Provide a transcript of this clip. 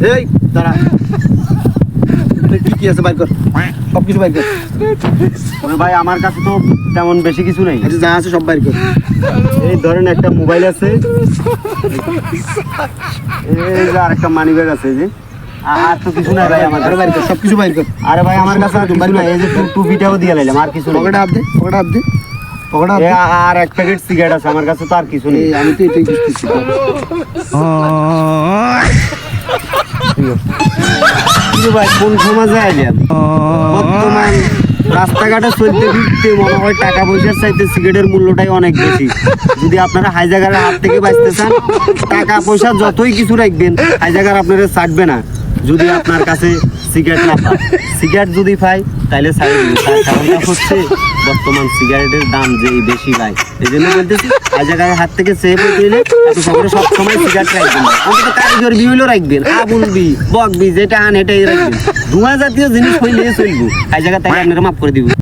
এই দাঁড়া, কি আছে বাইর কর, সব কিছু বাইর কর। ভাই আমার কাছে তো তেমন বেশি কিছু নেই। আচ্ছা যা আছে সব বাইর কর। এই ধরেন একটা মোবাইল আছে, এই যে আর একটা মানি ব্যাগ আছে, যে আর তো কিছু নাই ভাই আমার আরে বাইর কর, সব কিছু বাইর কর। আরে ভাই আমার কাছে আর কিছু নাই, এই যে টুপিটাও দিয়ে লাইলাম, আর কিছু নেই। পকেটে হাত দে, পকেটে হাত দে, পকেটে হাত দে। আর এক প্যাকেট সিগারেট আছে, আমার কাছে তো আর কিছু নেই। আমি তো এটাই বুঝতেছি। কিন্তু ভাই কোন সমাজে আইলেন? বর্তমান রাস্তাঘাটে চলতে ফিরতে মনে হয় টাকা পয়সার চাইতে সিগারেটের মূল্যটাই অনেক বেশি। যদি আপনারা হাইজাগারের হাত থেকে বাঁচতে চান, টাকা পয়সা যতই কিছু রাখবেন, হাইজাগার আপনারা ছাড়বে না যদি আপনার কাছে সিগারেট না পায়। সিগারেট যদি পাই তাহলে ছাড়ে দিবে। তার কারণটা হচ্ছে বর্তমান সিগারেটের দাম যেই বেশি ভাই, এই জন্য বলতেছি হাইজাগারের হাত থেকে চেয়ে পেতে এলে এত শহরে সবসময় সিগারেট রাখবেন না, অন্তত কারিগর বিহইলেও রাখবেন, আবুলবি বকবি যেটা আন এটাই রাখবেন। ধোঁয়া জাতীয় জিনিস হইলে চলবো, হাইজাগার তাকে আপনারা মাফ করে দিব।